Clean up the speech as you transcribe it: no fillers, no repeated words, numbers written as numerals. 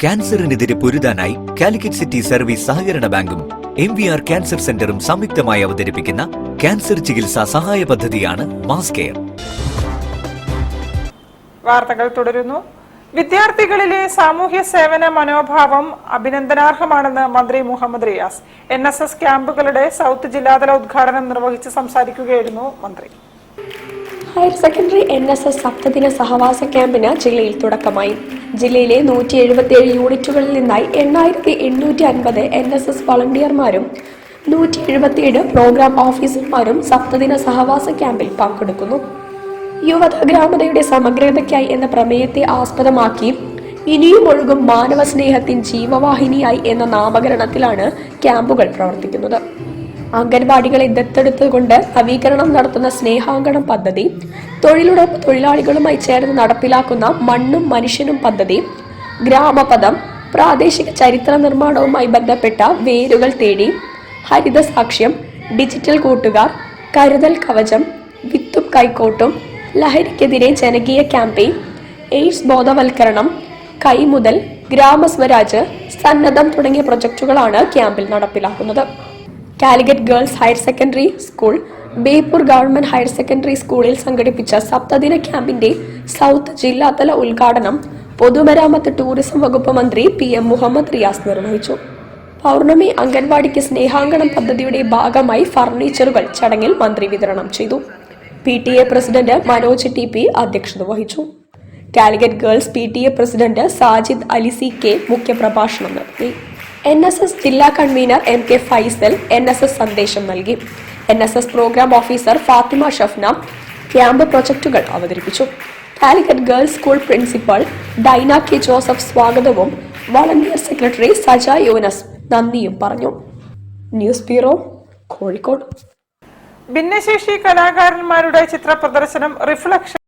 ക്യാൻസറിനെതിരെ പൊരുതാനായി Calicut city service സഹകരണ ബാങ്കും MVR cancer സെന്ററും സംയുക്തമായി അവതരിപ്പിക്കുന്ന ക്യാൻസർ ചികിത്സാ സഹായ പദ്ധതിയാണ് മാസ് കെയർ. വാർത്തകൾ തുടരുന്നു. വിദ്യാർത്ഥികളിലെ സാമൂഹ്യ സേവന മനോഭാവം അഭിനന്ദനാർഹമാണെന്ന് മന്ത്രി മുഹമ്മദ് റിയാസ്. NSS ക്യാമ്പുകളുടെ സൗത്ത് ജില്ലാതല ഉദ്ഘാടനം നിർവഹിച്ച് സംസാരിക്കുകയായിരുന്നു മന്ത്രി. ഹയർ സെക്കൻഡറി NSS സപ്തദിന സഹവാസ ക്യാമ്പിന് ജില്ലയിൽ തുടക്കമായി. ജില്ലയിലെ 177 യൂണിറ്റുകളിൽ നിന്നായി 8850 NSS വളണ്ടിയർമാരും 177 പ്രോഗ്രാം ഓഫീസർമാരും സപ്തദിന സഹവാസ ക്യാമ്പിൽ പങ്കെടുക്കുന്നു. യുവത ഗ്രാമതയുടെ സമഗ്രതയ്ക്കായി എന്ന പ്രമേയത്തെ ആസ്പദമാക്കി ഇനിയും ഒഴുകും മാനവ സ്നേഹത്തിൻ ജീവവാഹിനിയായി എന്ന നാമകരണത്തിലാണ് ക്യാമ്പുകൾ പ്രവർത്തിക്കുന്നത്. അംഗൻവാടികളെ ദത്തെടുത്തുകൊണ്ട് നവീകരണം നടത്തുന്ന സ്നേഹാങ്കണം പദ്ധതി, തൊഴിലുറപ്പ് തൊഴിലാളികളുമായി ചേർന്ന് നടപ്പിലാക്കുന്ന മണ്ണും മനുഷ്യനും പദ്ധതി, ഗ്രാമപദം, പ്രാദേശിക ചരിത്ര നിർമ്മാണവുമായി ബന്ധപ്പെട്ട വേരുകൾ തേടി, ഹരിത സാക്ഷ്യം, ഡിജിറ്റൽ കൂട്ടുകാർ, കരുതൽ കവചം, വിത്തും കൈക്കോട്ടും, ലഹരിക്കെതിരെ ജനകീയ ക്യാമ്പയിൻ, എയ്ഡ്സ് ബോധവൽക്കരണം, കൈമുതൽ, ഗ്രാമസ്വരാജ്, സന്നദ്ധം തുടങ്ങിയ പ്രൊജക്ടുകളാണ് ക്യാമ്പിൽ നടപ്പിലാക്കുന്നത്. Calicut girls higher secondary school, Beypore government higher secondary സ്കൂളിൽ സംഘടിപ്പിച്ച സപ്തദിന ക്യാമ്പിന്റെ സൗത്ത് ജില്ലാതല ഉദ്ഘാടനം പൊതുമരാമത്ത് ടൂറിസം വകുപ്പ് മന്ത്രി PM മുഹമ്മദ് റിയാസ് നിർവഹിച്ചു. പൗർണമി അംഗൻവാടിക്ക് സ്നേഹാങ്കണം പദ്ധതിയുടെ ഭാഗമായി ഫർണിച്ചറുകൾ ചടങ്ങിൽ മന്ത്രി വിതരണം ചെയ്തു. PTA പ്രസിഡന്റ് മനോജ് TP അധ്യക്ഷത വഹിച്ചു. Calicut girls PTA president Sajid Ali CK മുഖ്യപ്രഭാഷണം നടത്തി. NSS ജില്ലാ കൺവീനർ MK ഫൈസൽ NSS സന്ദേശം നൽകി. NSS program officer Fathima Shafna camp പ്രൊജക്ടുകൾ അവതരിപ്പിച്ചു. Calicut girls school principal Dyna K Joseph സ്വാഗതവും വളണ്ടിയർ സെക്രട്ടറി സജ യൂനസ് നന്ദിയും പറഞ്ഞു. News bureau, Kozhikode. ഭിന്നശേഷി കലാകാരന്മാരുടെ ചിത്ര പ്രദർശനം റിഫ്ലക്ഷൻ